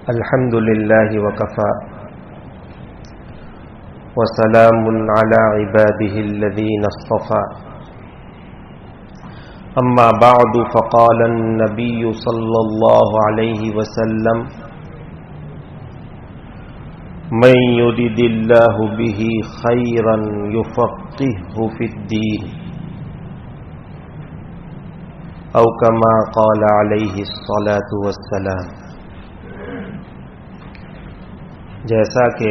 الحمد لله وكفى وسلام على عباده الذين اصطفى أما بعد فقال النبي صلى الله عليه وسلم من يرد الله به خيرا يفقهه في الدين أو كما قال عليه الصلاة والسلام. جیسا کہ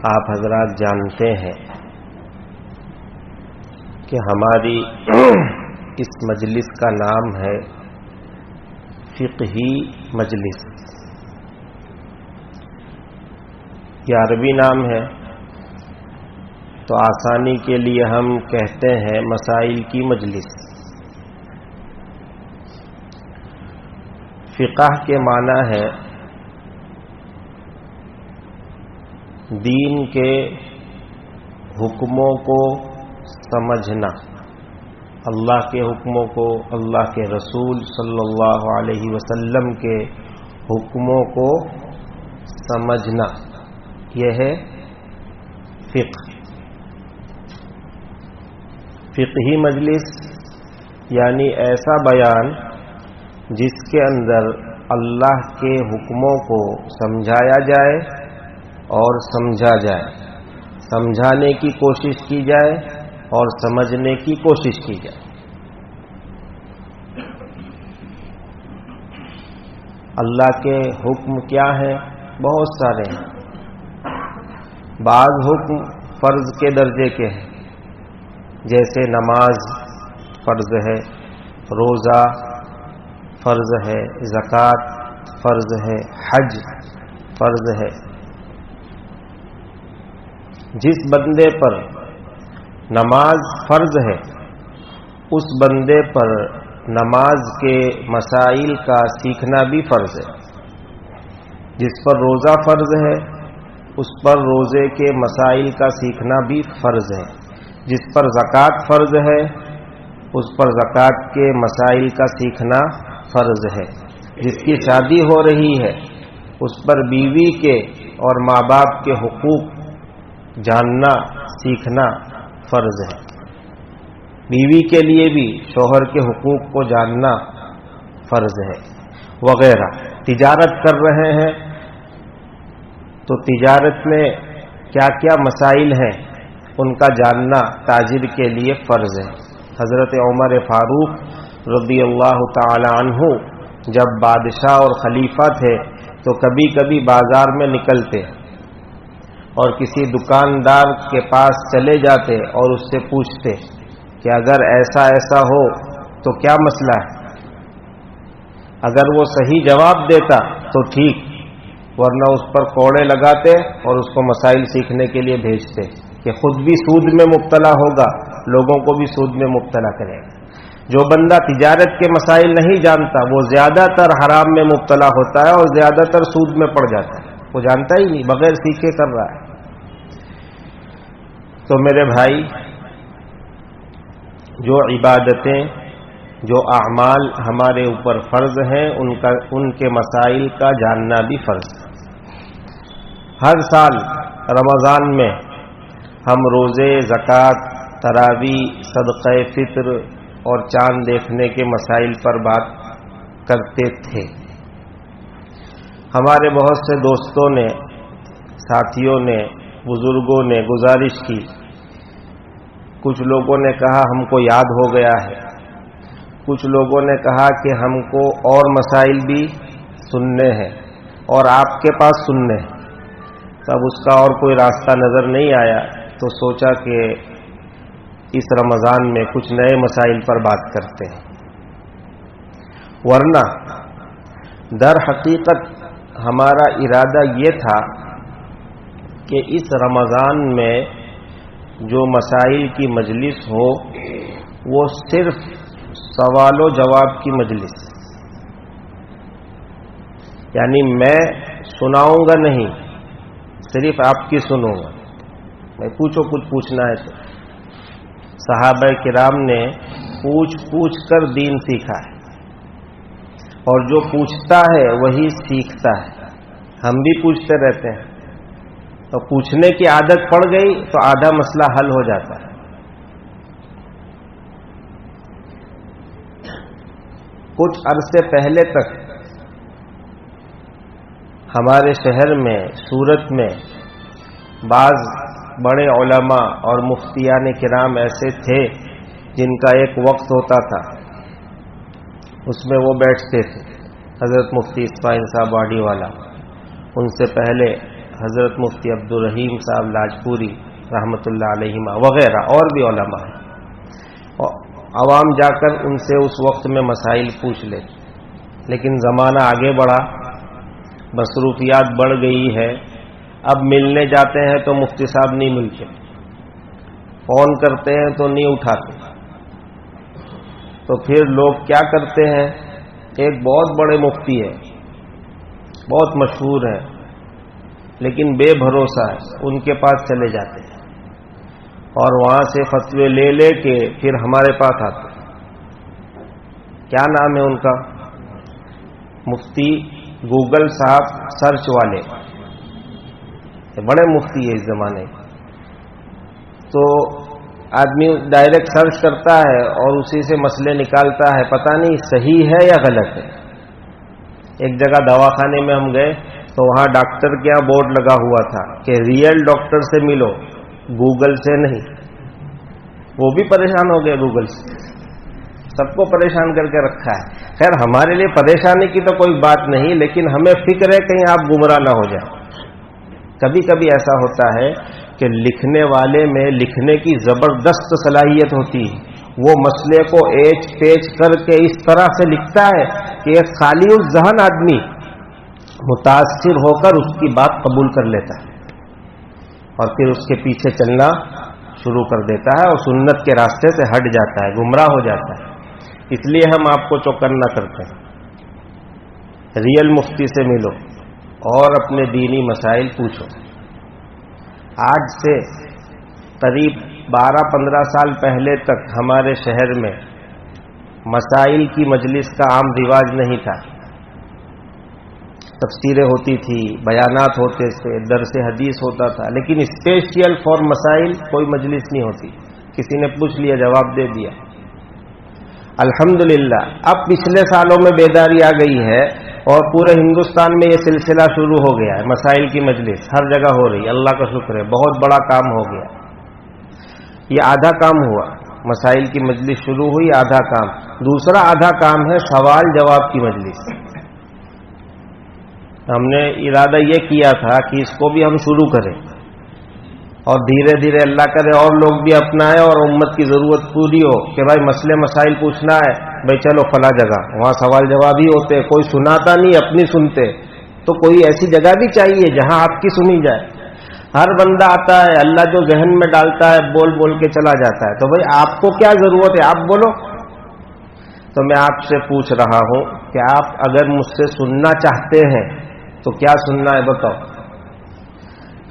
آپ حضرات جانتے ہیں کہ ہماری اس مجلس کا نام ہے فقہی مجلس. یہ عربی نام ہے تو آسانی کے لیے ہم کہتے ہیں مسائل کی مجلس. فقہ کے معنی ہے دین کے حکموں کو سمجھنا، اللہ کے حکموں کو، اللہ کے رسول صلی اللہ علیہ وسلم کے حکموں کو سمجھنا، یہ ہے فقہ. فقہی مجلس یعنی ایسا بیان جس کے اندر اللہ کے حکموں کو سمجھایا جائے اور سمجھا جائے، سمجھانے کی کوشش کی جائے اور سمجھنے کی کوشش کی جائے. اللہ کے حکم کیا ہیں؟ بہت سارے ہیں. بعض حکم فرض کے درجے کے ہیں، جیسے نماز فرض ہے، روزہ فرض ہے، زکوٰۃ فرض ہے، حج فرض ہے. جس بندے پر نماز فرض ہے اس بندے پر نماز کے مسائل کا سیکھنا بھی فرض ہے. جس پر روزہ فرض ہے اس پر روزے کے مسائل کا سیکھنا بھی فرض ہے. جس پر زکوٰۃ فرض ہے اس پر زکوٰۃ کے مسائل کا سیکھنا فرض ہے. جس کی شادی ہو رہی ہے اس پر بیوی کے اور ماں باپ کے حقوق جاننا سیکھنا فرض ہے. بیوی کے لیے بھی شوہر کے حقوق کو جاننا فرض ہے وغیرہ. تجارت کر رہے ہیں تو تجارت میں کیا کیا مسائل ہیں ان کا جاننا تاجر کے لیے فرض ہے. حضرت عمر فاروق رضی اللہ تعالی عنہ جب بادشاہ اور خلیفہ تھے تو کبھی کبھی بازار میں نکلتے اور کسی دکاندار کے پاس چلے جاتے اور اس سے پوچھتے کہ اگر ایسا ایسا ہو تو کیا مسئلہ ہے. اگر وہ صحیح جواب دیتا تو ٹھیک، ورنہ اس پر کوڑے لگاتے اور اس کو مسائل سیکھنے کے لیے بھیجتے کہ خود بھی سود میں مبتلا ہوگا، لوگوں کو بھی سود میں مبتلا کرے گا. جو بندہ تجارت کے مسائل نہیں جانتا وہ زیادہ تر حرام میں مبتلا ہوتا ہے اور زیادہ تر سود میں پڑ جاتا ہے. وہ جانتا ہی نہیں، بغیر سیکھے کر رہا ہے. تو میرے بھائی، جو عبادتیں، جو اعمال ہمارے اوپر فرض ہیں ان کے مسائل کا جاننا بھی فرض ہے. ہر سال رمضان میں ہم روزے، زکوٰۃ، تراویح، صدقہ فطر اور چاند دیکھنے کے مسائل پر بات کرتے تھے. ہمارے بہت سے دوستوں نے، ساتھیوں نے، بزرگوں نے گزارش کی. کچھ لوگوں نے کہا ہم کو یاد ہو گیا ہے، کچھ لوگوں نے کہا کہ ہم کو اور مسائل بھی سننے ہیں اور آپ کے پاس سننے ہیں. تب اس کا اور کوئی راستہ نظر نہیں آیا تو سوچا کہ اس رمضان میں کچھ نئے مسائل پر بات کرتے ہیں. ورنہ در حقیقت ہمارا ارادہ یہ تھا کہ اس رمضان میں جو مسائل کی مجلس ہو وہ صرف سوال و جواب کی مجلس، یعنی میں سناؤں گا نہیں، صرف آپ کی سنوں گا. میں پوچھو کچھ پوچھنا ہے تو. صحابہ کرام نے پوچھ پوچھ کر دین سیکھا ہے. اور جو پوچھتا ہے وہی سیکھتا ہے. ہم بھی پوچھتے رہتے ہیں، تو پوچھنے کی عادت پڑ گئی تو آدھا مسئلہ حل ہو جاتا ہے. کچھ عرصے پہلے تک ہمارے شہر میں، سورت میں، بعض بڑے علماء اور مفتیان کرام ایسے تھے جن کا ایک وقت ہوتا تھا، اس میں وہ بیٹھتے تھے. حضرت مفتی اسماعیل صاحب واڈی والا، ان سے پہلے حضرت مفتی عبدالرحیم صاحب لاجپوری رحمۃ اللہ علیہ وغیرہ اور بھی علماء ہیں. عوام جا کر ان سے اس وقت میں مسائل پوچھ لے. لیکن زمانہ آگے بڑھا، مصروفیات بڑھ گئی ہے. اب ملنے جاتے ہیں تو مفتی صاحب نہیں ملتے، فون کرتے ہیں تو نہیں اٹھاتے. تو پھر لوگ کیا کرتے ہیں، ایک بہت بڑے مفتی ہے، بہت مشہور ہے، لیکن بے بھروسہ ہے، ان کے پاس چلے جاتے ہیں اور وہاں سے فتوے لے لے کے پھر ہمارے پاس آتے ہیں. کیا نام ہے ان کا؟ مفتی گوگل صاحب سرچ والے، بڑے مفتی ہے اس زمانے. تو آدمی ڈائریکٹ سرچ کرتا ہے اور اسی سے مسئلے نکالتا ہے، پتہ نہیں صحیح ہے یا غلط ہے. ایک جگہ دواخانے میں ہم گئے تو وہاں ڈاکٹر کے یہاں بورڈ لگا ہوا تھا کہ ریئل ڈاکٹر سے ملو، گوگل سے نہیں. وہ بھی پریشان ہو گئے گوگل سے، سب کو پریشان کر کے رکھا ہے. خیر ہمارے لیے پریشانی کی تو کوئی بات نہیں، لیکن ہمیں فکر ہے کہیں آپ گمراہ نہ ہو جائیں. کبھی کبھی ایسا ہوتا ہے کہ لکھنے والے میں لکھنے کی زبردست صلاحیت ہوتی ہے، وہ مسئلے کو ایچ پیچ کر کے اس طرح سے لکھتا ہے کہ ایک خالی الذہن آدمی متاثر ہو کر اس کی بات قبول کر لیتا ہے اور پھر اس کے پیچھے چلنا شروع کر دیتا ہے اور سنت کے راستے سے ہٹ جاتا ہے، گمراہ ہو جاتا ہے. اس لیے ہم آپ کو چوکنا کرتے ہیں، ریئل مفتی سے ملو اور اپنے دینی مسائل پوچھو. آج سے قریب 12-15 سال پہلے تک ہمارے شہر میں مسائل کی مجلس کا عام رواج نہیں تھا. تفسیریں ہوتی تھی، بیانات ہوتے تھے، درس حدیث ہوتا تھا، لیکن اسپیشل فار مسائل کوئی مجلس نہیں ہوتی. کسی نے پوچھ لیا، جواب دے دیا. الحمدللہ اب پچھلے سالوں میں بیداری آ گئی ہے اور پورے ہندوستان میں یہ سلسلہ شروع ہو گیا ہے. مسائل کی مجلس ہر جگہ ہو رہی ہے، اللہ کا شکر ہے، بہت بڑا کام ہو گیا. یہ آدھا کام ہوا، مسائل کی مجلس شروع ہوئی، آدھا کام. دوسرا آدھا کام ہے سوال جواب کی مجلس. ہم نے ارادہ یہ کیا تھا کہ اس کو بھی ہم شروع کریں اور دھیرے دھیرے اللہ کرے اور لوگ بھی اپنائیں اور امت کی ضرورت پوری ہو کہ بھائی مسئلے مسائل پوچھنا ہے، بھائی چلو فلاں جگہ، وہاں سوال جواب ہی ہوتے، کوئی سناتا نہیں، اپنی سنتے. تو کوئی ایسی جگہ بھی چاہیے جہاں آپ کی سنی جائے. ہر بندہ آتا ہے، اللہ جو ذہن میں ڈالتا ہے بول بول کے چلا جاتا ہے. تو بھائی آپ کو کیا ضرورت ہے، آپ بولو. تو میں آپ سے پوچھ رہا ہوں کہ آپ اگر مجھ سے سننا چاہتے ہیں تو کیا سننا ہے بتاؤ.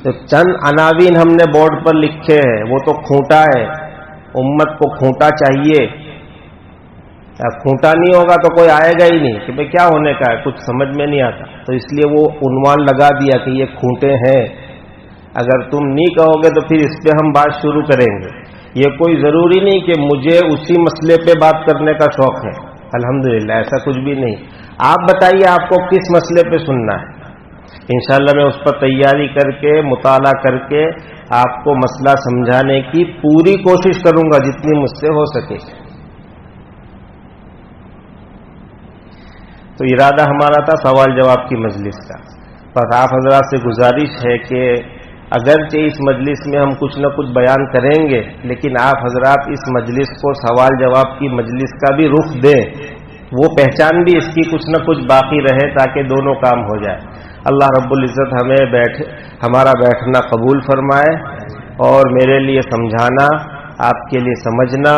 تو چند عناوین ہم نے بورڈ پر لکھے ہیں، وہ تو کھوٹا ہے. امت کو کھوٹا چاہیے، کھوٹا نہیں ہوگا تو کوئی آئے گا ہی نہیں کہ بھئی کیا ہونے کا ہے، کچھ سمجھ میں نہیں آتا. تو اس لیے وہ عنوان لگا دیا کہ یہ کھوٹے ہیں. اگر تم نہیں کہو گے تو پھر اس پہ ہم بات شروع کریں گے. یہ کوئی ضروری نہیں کہ مجھے اسی مسئلے پہ بات کرنے کا شوق ہے، الحمدللہ ایسا کچھ بھی نہیں. آپ بتائیے آپ کو کس مسئلے پہ سننا ہے، انشاءاللہ میں اس پر تیاری کر کے مطالعہ کر کے آپ کو مسئلہ سمجھانے کی پوری کوشش کروں گا جتنی مجھ سے ہو سکے. تو ارادہ ہمارا تھا سوال جواب کی مجلس کا. بس آپ حضرات سے گزارش ہے کہ اگرچہ اس مجلس میں ہم کچھ نہ کچھ بیان کریں گے، لیکن آپ حضرات اس مجلس کو سوال جواب کی مجلس کا بھی رخ دیں، وہ پہچان بھی اس کی کچھ نہ کچھ باقی رہے تاکہ دونوں کام ہو جائے. اللہ رب العزت ہمارا بیٹھنا قبول فرمائے اور میرے لیے سمجھانا، آپ کے لیے سمجھنا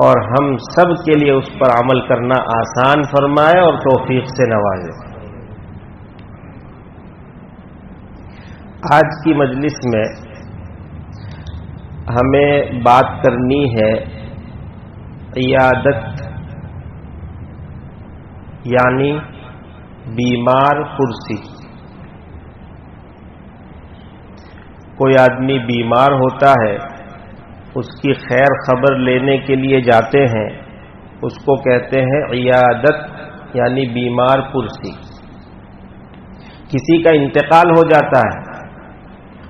اور ہم سب کے لیے اس پر عمل کرنا آسان فرمائے اور توفیق سے نوازے. آج کی مجلس میں ہمیں بات کرنی ہے عیادت یعنی بیمار پرسی. کوئی آدمی بیمار ہوتا ہے، اس کی خیر خبر لینے کے لیے جاتے ہیں، اس کو کہتے ہیں عیادت، یعنی بیمار پرسی. کسی کا انتقال ہو جاتا ہے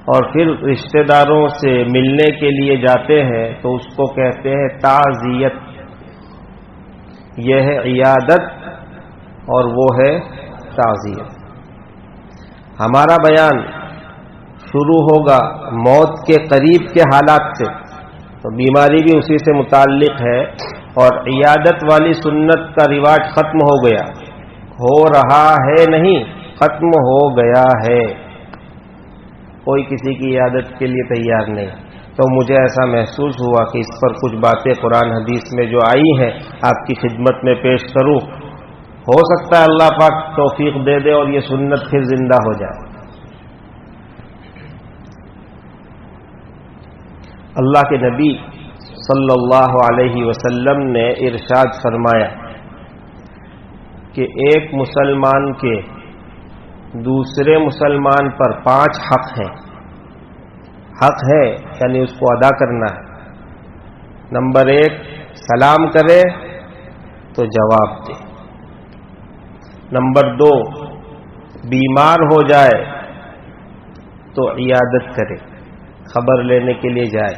اور پھر رشتہ داروں سے ملنے کے لیے جاتے ہیں تو اس کو کہتے ہیں تعزیت. یہ ہے عیادت اور وہ ہے تعزیت. ہمارا بیان شروع ہوگا موت کے قریب کے حالات سے، تو بیماری بھی اسی سے متعلق ہے، اور عیادت والی سنت کا رواج ختم ہو گیا، ہو رہا ہے نہیں، ختم ہو گیا ہے. کوئی کسی کی عیادت کے لیے تیار نہیں. تو مجھے ایسا محسوس ہوا کہ اس پر کچھ باتیں قرآن حدیث میں جو آئی ہیں آپ کی خدمت میں پیش کروں. ہو سکتا ہے اللہ پاک توفیق دے دے اور یہ سنت پھر زندہ ہو جائے. اللہ کے نبی صلی اللہ علیہ وسلم نے ارشاد فرمایا کہ ایک مسلمان کے دوسرے مسلمان پر 5 حق ہیں. حق ہے یعنی اس کو ادا کرنا ہے. نمبر 1، سلام کرے تو جواب دے. نمبر 2، بیمار ہو جائے تو عیادت کرے، خبر لینے کے لیے جائے.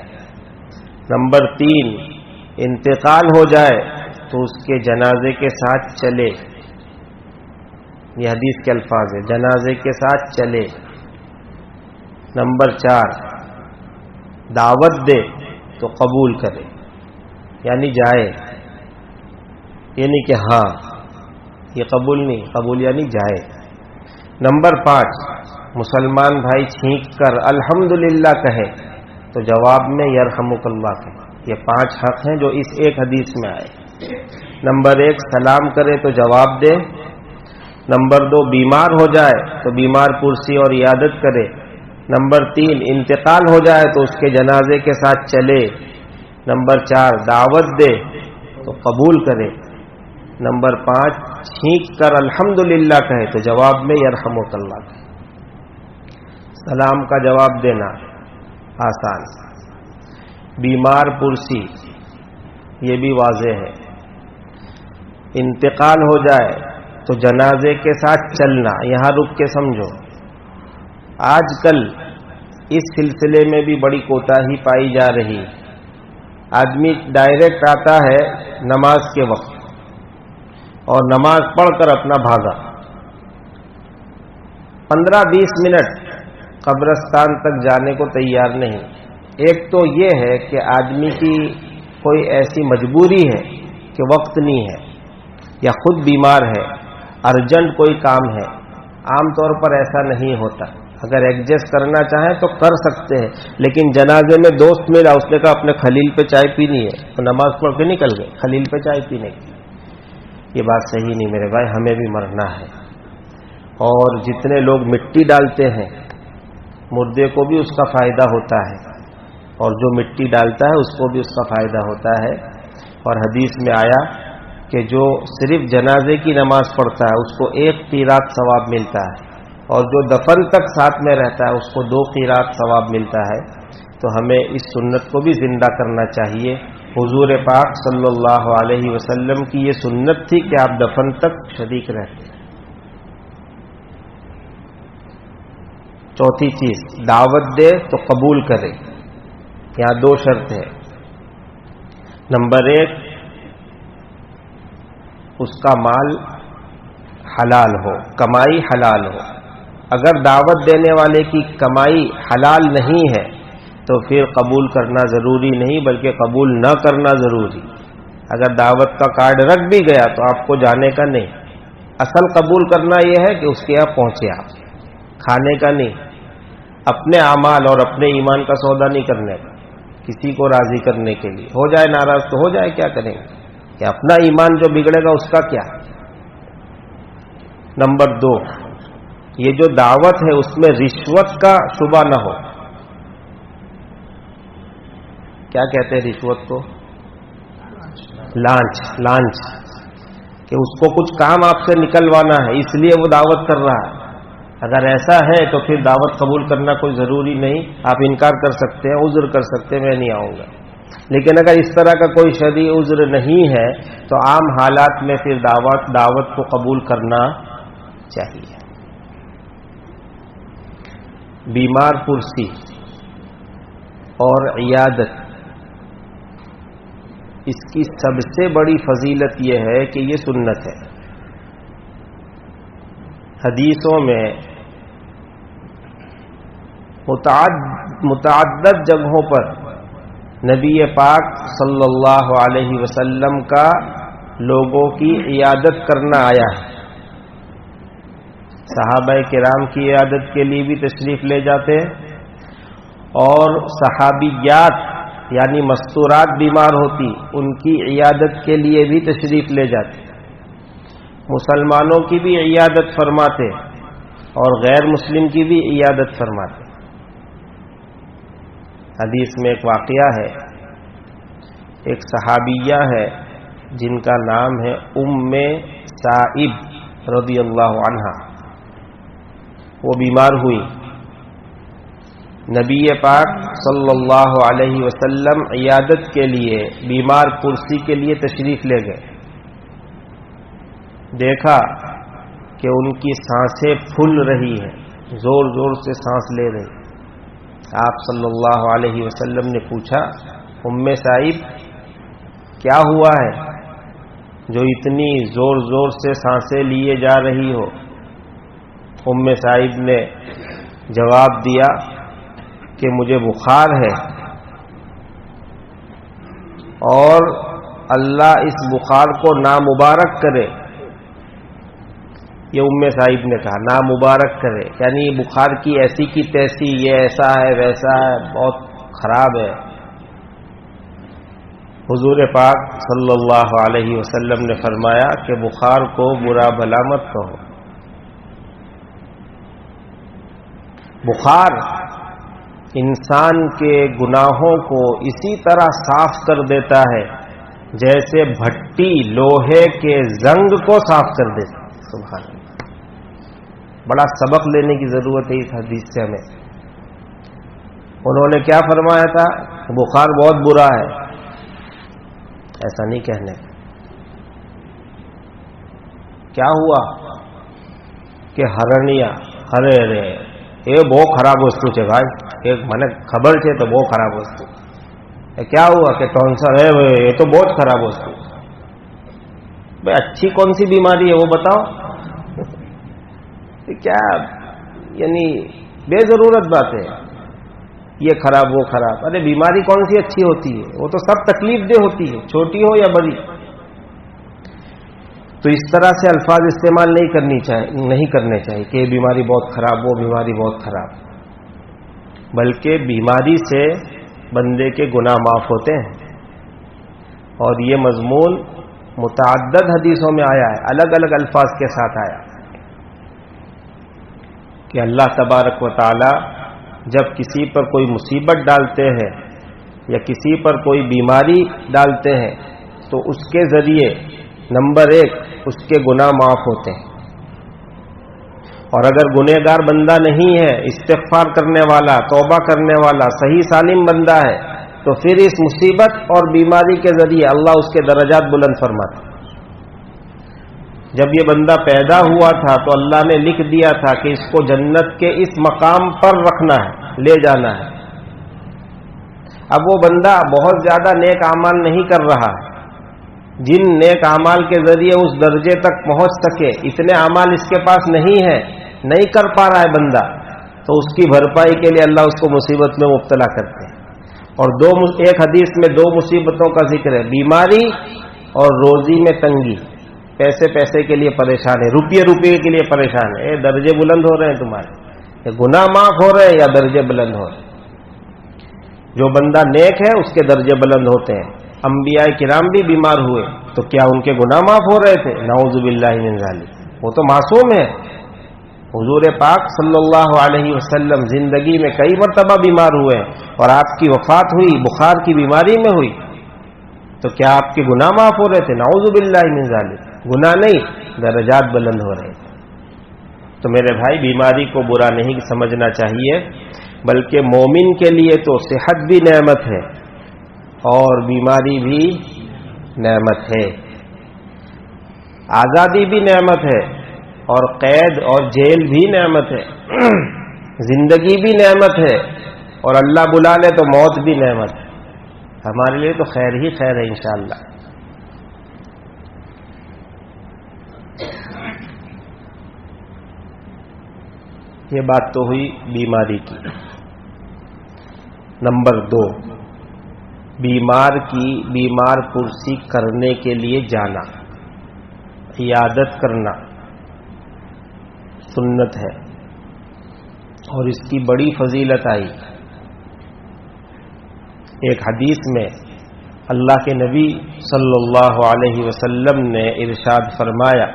نمبر 3، انتقال ہو جائے تو اس کے جنازے کے ساتھ چلے. یہ حدیث کے الفاظ ہیں، جنازے کے ساتھ چلے. نمبر 4، دعوت دے تو قبول کرے، یعنی جائے. یہ نہیں کہ ہاں یہ قبول نہیں، قبول یعنی جائے. نمبر 5، مسلمان بھائی چھینک کر الحمدللہ کہے تو جواب میں یرحمک اللہ کہے. یہ 5 حق ہیں جو اس ایک حدیث میں آئے. نمبر 1، سلام کرے تو جواب دے. نمبر 2، بیمار ہو جائے تو بیمار پرسی اور عیادت کرے. نمبر 3، انتقال ہو جائے تو اس کے جنازے کے ساتھ چلے. نمبر 4، دعوت دے تو قبول کرے. نمبر 5، چھینک کر الحمدللہ کہے تو جواب میں یرحمک اللہ کہے. سلام کا جواب دینا آسان. بیمار پرسی یہ بھی واضح ہے. انتقال ہو جائے تو جنازے کے ساتھ چلنا. یہاں رک کے سمجھو، آج کل اس سلسلے میں بھی بڑی کوتاہی پائی جا رہی. آدمی ڈائریکٹ آتا ہے نماز کے وقت اور نماز پڑھ کر اپنا بھاگا. 15-20 منٹ قبرستان تک جانے کو تیار نہیں. ایک تو یہ ہے کہ آدمی کی کوئی ایسی مجبوری ہے کہ وقت نہیں ہے، یا خود بیمار ہے، ارجنٹ کوئی کام ہے. عام طور پر ایسا نہیں ہوتا. اگر ایڈجسٹ کرنا چاہیں تو کر سکتے ہیں، لیکن جنازے میں دوست ملا، اس نے کہا اپنے خلیل پہ چائے پینی ہے، تو نماز پڑھ کے نکل گئے خلیل پہ چائے پینے کی. یہ بات صحیح نہیں میرے بھائی. ہمیں بھی مرنا ہے، اور جتنے لوگ مٹی ڈالتے ہیں مردے کو بھی اس کا فائدہ ہوتا ہے، اور جو مٹی ڈالتا ہے اس کو بھی اس کا فائدہ ہوتا ہے. اور حدیث میں آیا کہ جو صرف جنازے کی نماز پڑھتا ہے اس کو 1 قیرات ثواب ملتا ہے، اور جو دفن تک ساتھ میں رہتا ہے اس کو 2 قیرات ثواب ملتا ہے. تو ہمیں اس سنت کو بھی زندہ کرنا چاہیے. حضور پاک صلی اللہ علیہ وسلم کی یہ سنت تھی کہ آپ دفن تک شریک رہتے. چوتھی چیز، دعوت دے تو قبول کرے. یہاں 2 شرط ہے. نمبر 1، اس کا مال حلال ہو، کمائی حلال ہو. اگر دعوت دینے والے کی کمائی حلال نہیں ہے تو پھر قبول کرنا ضروری نہیں، بلکہ قبول نہ کرنا ضروری. اگر دعوت کا کارڈ رکھ بھی گیا تو آپ کو جانے کا نہیں. اصل قبول کرنا یہ ہے کہ اس کے یہاں پہنچے آپ، کھانے کا نہیں. اپنے اعمال اور اپنے ایمان کا سودا نہیں کرنے کا، کسی کو راضی کرنے کے لیے. ہو جائے ناراض تو ہو جائے، کیا کریں گے، کہ اپنا ایمان جو بگڑے گا اس کا کیا. نمبر 2، یہ جو دعوت ہے اس میں رشوت کا شبہ نہ ہو. کیا کہتے ہیں رشوت کو؟ لانچ. کہ اس کو کچھ کام آپ سے نکلوانا ہے اس لیے وہ دعوت کر رہا ہے. اگر ایسا ہے تو پھر دعوت قبول کرنا کوئی ضروری نہیں، آپ انکار کر سکتے ہیں، عذر کر سکتے ہیں، میں نہیں آؤں گا. لیکن اگر اس طرح کا کوئی شرعی عذر نہیں ہے تو عام حالات میں پھر دعوت کو قبول کرنا چاہیے. بیمار پرسی اور عیادت، اس کی سب سے بڑی فضیلت یہ ہے کہ یہ سنت ہے. حدیثوں میں متعدد جگہوں پر نبی پاک صلی اللہ علیہ وسلم کا لوگوں کی عیادت کرنا آیا ہے. صحابہ کرام کی عیادت کے لیے بھی تشریف لے جاتے ہیں، اور صحابیات یعنی مستورات بیمار ہوتی ان کی عیادت کے لیے بھی تشریف لے جاتے. مسلمانوں کی بھی عیادت فرماتے اور غیر مسلم کی بھی عیادت فرماتے. حدیث میں ایک واقعہ ہے، ایک صحابیہ ہے جن کا نام ہے ام سائب رضی اللہ عنہا. وہ بیمار ہوئی، نبی پاک صلی اللہ علیہ وسلم عیادت کے لیے بیمار پرسی کے لیے تشریف لے گئے. دیکھا کہ ان کی سانسیں پھول رہی ہیں، زور زور سے سانس لے رہی. آپ صلی اللہ علیہ وسلم نے پوچھا، ام صاحب کیا ہوا ہے جو اتنی زور زور سے سانسیں لیے جا رہی ہو؟ ام صاحب نے جواب دیا کہ مجھے بخار ہے اور اللہ اس بخار کو نامبارک کرے. یہ ام صاحب نے کہا نامبارک کرے، یعنی بخار کی ایسی کی تیسی، یہ ایسا ہے ویسا ہے، بہت خراب ہے. حضور پاک صلی اللہ علیہ وسلم نے فرمایا کہ بخار کو برا بھلا مت کہو. بخار انسان کے گناہوں کو اسی طرح صاف کر دیتا ہے جیسے بھٹی لوہے کے زنگ کو صاف کر دیتا. سبحان اللہ، بڑا سبق لینے کی ضرورت ہے اس حدیث سے ہمیں. انہوں نے کیا فرمایا تھا؟ بخار بہت برا ہے، ایسا نہیں کہنے. کیا ہوا کہ ہرنیا ہرے رے یہ بہت خراب وستو ہے بھائی، ایک من خبر ہے تو بہت خراب وستو. کیا ہوا کہ ٹونسل ہے یہ تو بہت خراب وستو. بھائی اچھی کون سی بیماری ہے وہ بتاؤ. کیا یعنی بے ضرورت بات ہے، یہ خراب وہ خراب. ارے بیماری کون سی اچھی ہوتی ہے؟ وہ تو سب تکلیف دہ ہوتی ہے، چھوٹی ہو یا بڑی. تو اس طرح سے الفاظ استعمال نہیں کرنے چاہیے کہ یہ بیماری بہت خراب، وہ بیماری بہت خراب. بلکہ بیماری سے بندے کے گناہ معاف ہوتے ہیں. اور یہ مضمون متعدد حدیثوں میں آیا ہے، الگ الگ الفاظ کے ساتھ آیا کہ اللہ تبارک و تعالی جب کسی پر کوئی مصیبت ڈالتے ہیں یا کسی پر کوئی بیماری ڈالتے ہیں تو اس کے ذریعے نمبر 1 اس کے گناہ معاف ہوتے ہیں. اور اگر گنہگار بندہ نہیں ہے، استغفار کرنے والا، توبہ کرنے والا، صحیح سالم بندہ ہے، تو پھر اس مصیبت اور بیماری کے ذریعے اللہ اس کے درجات بلند فرماتا. جب یہ بندہ پیدا ہوا تھا تو اللہ نے لکھ دیا تھا کہ اس کو جنت کے اس مقام پر رکھنا ہے، لے جانا ہے. اب وہ بندہ بہت زیادہ نیک اعمال نہیں کر رہا ہے، جن نیک اعمال کے ذریعے اس درجے تک پہنچ سکے اتنے اعمال اس کے پاس نہیں ہے، نہیں کر پا رہا ہے بندہ، تو اس کی بھرپائی کے لیے اللہ اس کو مصیبت میں مبتلا کرتے ہیں. اور ایک حدیث میں 2 مصیبتوں کا ذکر ہے، بیماری اور روزی میں تنگی. پیسے کے لیے پریشان ہے، روپیے کے لیے پریشان ہے. درجے بلند ہو رہے ہیں تمہارے، گناہ معاف ہو رہے ہیں یا درجے بلند ہو رہے ہیں. جو بندہ نیک ہے اس کے درجے بلند ہوتے ہیں. انبیاء کرام بھی بیمار ہوئے تو کیا ان کے گناہ معاف ہو رہے تھے؟ نعوذ باللہ من ذالک، وہ تو معصوم ہے. حضور پاک صلی اللہ علیہ وسلم زندگی میں کئی مرتبہ بیمار ہوئے اور آپ کی وفات ہوئی بخار کی بیماری میں ہوئی، تو کیا آپ کے گناہ معاف ہو رہے تھے؟ نعوذ باللہ من ذالک. گناہ نہیں، درجات بلند ہو رہے تھے۔ تو میرے بھائی بیماری کو برا نہیں سمجھنا چاہیے، بلکہ مومن کے لیے تو صحت بھی نعمت ہے اور بیماری بھی نعمت ہے، آزادی بھی نعمت ہے اور قید اور جیل بھی نعمت ہے، زندگی بھی نعمت ہے اور اللہ بلا لے تو موت بھی نعمت ہے۔ ہمارے لیے تو خیر ہی خیر ہے انشاءاللہ۔ یہ بات تو ہوئی بیماری کی۔ نمبر 2، بیمار کی بیمار پرسی کرنے کے لیے جانا، عیادت کرنا سنت ہے اور اس کی بڑی فضیلت آئی۔ ایک حدیث میں اللہ کے نبی صلی اللہ علیہ وسلم نے ارشاد فرمایا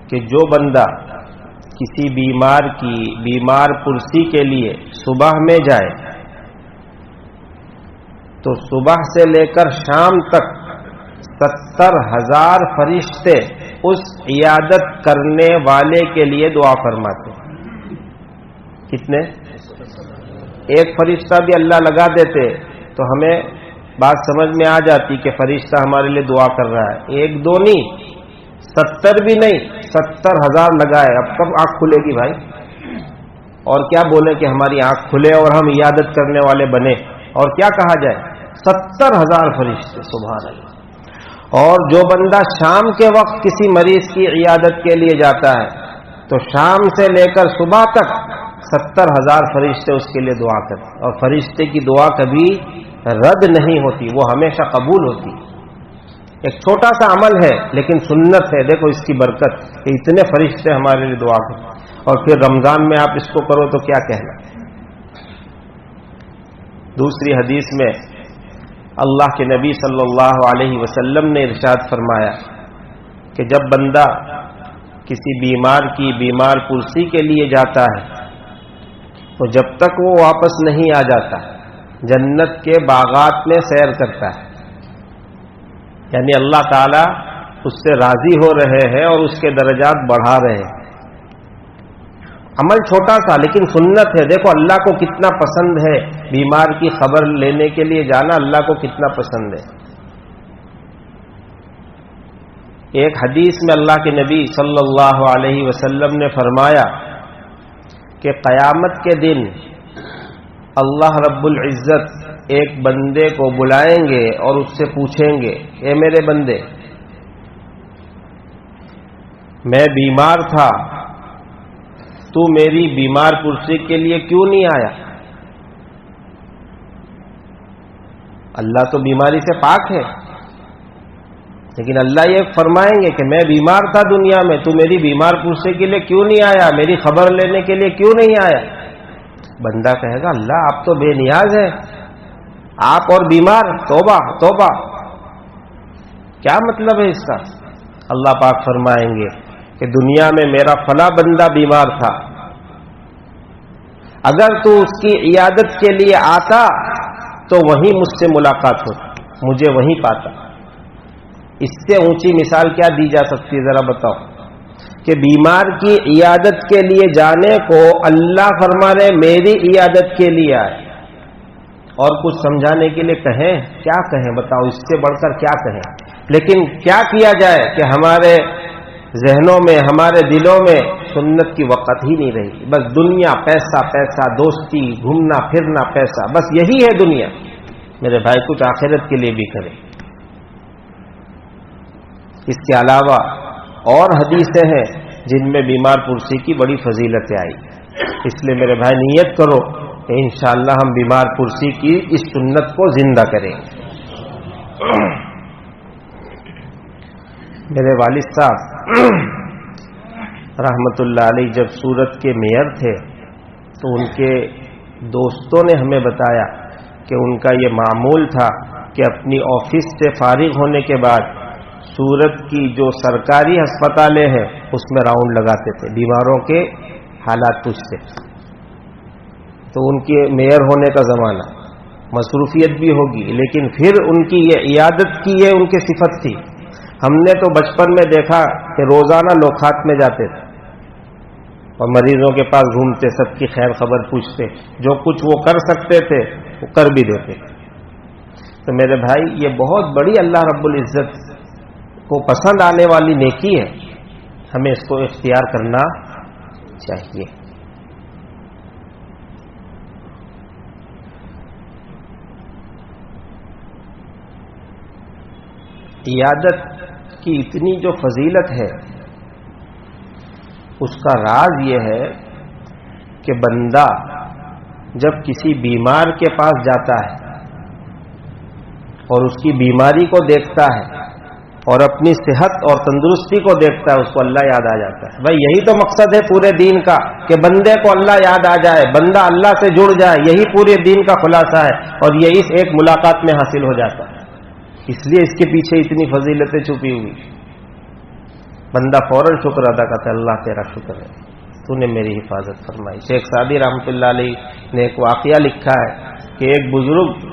کہ جو بندہ کسی بیمار کی بیمار پرسی کے لیے صبح میں جائے تو صبح سے لے کر شام تک 70,000 فرشتے اس عیادت کرنے والے کے لیے دعا فرماتے ہیں۔ کتنے؟ ایک فرشتہ بھی اللہ لگا دیتے تو ہمیں بات سمجھ میں آ جاتی کہ فرشتہ ہمارے لیے دعا کر رہا ہے۔ ایک دو نہیں، 70 بھی نہیں، 70,000 لگائے، اب کب آنکھ کھلے گی بھائی؟ اور کیا بولے کہ ہماری آنکھ کھلے اور ہم عیادت کرنے والے بنے، اور کیا کہا جائے؟ 70,000 فرشتے، سبحان اللہ۔ اور جو بندہ شام کے وقت کسی مریض کی عیادت کے لیے جاتا ہے تو شام سے لے کر صبح تک 70,000 فرشتے اس کے لیے دعا کرتے، اور فرشتے کی دعا کبھی رد نہیں ہوتی، وہ ہمیشہ قبول ہوتی۔ ایک چھوٹا سا عمل ہے لیکن سنت ہے، دیکھو اس کی برکت کہ اتنے فرشتے ہمارے لیے دعا کرتے، اور پھر رمضان میں آپ اس کو کرو تو کیا کہنا۔ دوسری حدیث میں اللہ کے نبی صلی اللہ علیہ وسلم نے ارشاد فرمایا کہ جب بندہ کسی بیمار کی بیمار پرسی کے لیے جاتا ہے تو جب تک وہ واپس نہیں آ جاتا جنت کے باغات میں سیر کرتا ہے، یعنی اللہ تعالیٰ اس سے راضی ہو رہے ہیں اور اس کے درجات بڑھا رہے ہیں۔ عمل چھوٹا سا لیکن سنت ہے، دیکھو اللہ کو کتنا پسند ہے، بیمار کی خبر لینے کے لیے جانا اللہ کو کتنا پسند ہے۔ ایک حدیث میں اللہ کے نبی صلی اللہ علیہ وسلم نے فرمایا کہ قیامت کے دن اللہ رب العزت ایک بندے کو بلائیں گے اور اس سے پوچھیں گے، اے میرے بندے، میں بیمار تھا، تو میری بیمار پرسی کے لیے کیوں نہیں آیا؟ اللہ تو بیماری سے پاک ہے، لیکن اللہ یہ فرمائیں گے کہ میں بیمار تھا دنیا میں، تو میری بیمار پرسی کے لیے کیوں نہیں آیا، میری خبر لینے کے لیے کیوں نہیں آیا؟ بندہ کہے گا اللہ آپ تو بے نیاز ہے، آپ اور بیمار، توبہ توبہ۔ کیا مطلب ہے اس کا؟ اللہ پاک فرمائیں گے کہ دنیا میں میرا فلاں بندہ بیمار تھا، اگر تو اس کی عیادت کے لیے آتا تو وہیں مجھ سے ملاقات ہوتی، مجھے وہیں پاتا۔ اس سے اونچی مثال کیا دی جا سکتی، ذرا بتاؤ؟ کہ بیمار کی عیادت کے لیے جانے کو اللہ فرما رہے میری عیادت کے لیے آئے، اور کچھ سمجھانے کے لیے کہیں، کیا کہیں بتاؤ؟ اس سے بڑھ کر کیا کہیں؟ لیکن کیا کیا جائے کہ ہمارے ذہنوں میں ہمارے دلوں میں سنت کی وقت ہی نہیں رہی، بس دنیا، پیسہ پیسہ، دوستی، گھومنا پھرنا، پیسہ، بس یہی ہے دنیا۔ میرے بھائی کچھ آخرت کے لیے بھی کریں۔ اس کے علاوہ اور حدیثیں ہیں جن میں بیمار پرسی کی بڑی فضیلتیں آئی، اس لیے میرے بھائی نیت کرو کہ انشاءاللہ ہم بیمار پرسی کی اس سنت کو زندہ کریں۔ میرے والد صاحب رحمت اللہ علیہ جب سورت کے میئر تھے تو ان کے دوستوں نے ہمیں بتایا کہ ان کا یہ معمول تھا کہ اپنی آفس سے فارغ ہونے کے بعد سورت کی جو سرکاری ہسپتالیں ہیں اس میں راؤنڈ لگاتے تھے، بیماروں کے حالات پوچھتے۔ تو ان کے میئر ہونے کا زمانہ، مصروفیت بھی ہوگی، لیکن پھر ان کی یہ عیادت کی یہ ان کی صفت تھی ہم نے تو بچپن میں دیکھا کہ روزانہ لوکھات میں جاتے تھے اور مریضوں کے پاس گھومتے، سب کی خیر خبر پوچھتے، جو کچھ وہ کر سکتے تھے وہ کر بھی دیتے۔ تو میرے بھائی، یہ بہت بڑی اللہ رب العزت کو پسند آنے والی نیکی ہے، ہمیں اس کو اختیار کرنا چاہیے۔ عیادت کی اتنی جو فضیلت ہے، اس کا راز یہ ہے کہ بندہ جب کسی بیمار کے پاس جاتا ہے اور اس کی بیماری کو دیکھتا ہے اور اپنی صحت اور تندرستی کو دیکھتا ہے، اس کو اللہ یاد آ جاتا ہے۔ بھائی یہی تو مقصد ہے پورے دین کا، کہ بندے کو اللہ یاد آ جائے، بندہ اللہ سے جڑ جائے، یہی پورے دین کا خلاصہ ہے، اور یہ اس ایک ملاقات میں حاصل ہو جاتا ہے۔ اس لیے اس کے پیچھے اتنی فضیلتیں چھپی ہوئی۔ بندہ فوراً شکر ادا کرتا ہے، اللہ تیرا شکر ہے، تو نے میری حفاظت فرمائی۔ شیخ سعدی رحمۃ اللہ علیہ نے ایک واقعہ لکھا ہے کہ ایک بزرگ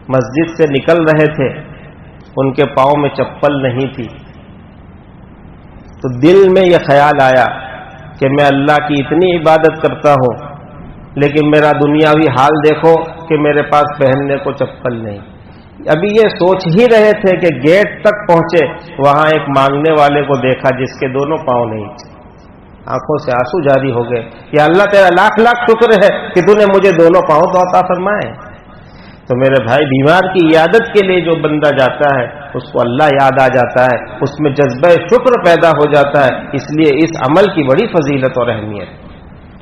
مسجد سے نکل رہے تھے، ان کے پاؤں میں چپل نہیں تھی، تو دل میں یہ خیال آیا کہ میں اللہ کی اتنی عبادت کرتا ہوں، لیکن میرا دنیاوی حال دیکھو کہ میرے پاس پہننے کو چپل نہیں۔ ابھی یہ سوچ ہی رہے تھے کہ گیٹ تک پہنچے، وہاں ایک مانگنے والے کو دیکھا جس کے دونوں پاؤں نہیں تھے۔ آنکھوں سے آنسو جاری ہو گئے، یا اللہ تیرا لاکھ لاکھ شکر ہے کہ تو نے مجھے دونوں پاؤں تو عطا فرمائے۔ تو میرے بھائی، بیمار کی عیادت کے لیے جو بندہ جاتا ہے اس کو اللہ یاد آ جاتا ہے، اس میں جذبہ شکر پیدا ہو جاتا ہے، اس لیے اس عمل کی بڑی فضیلت اور اہمیت ہے۔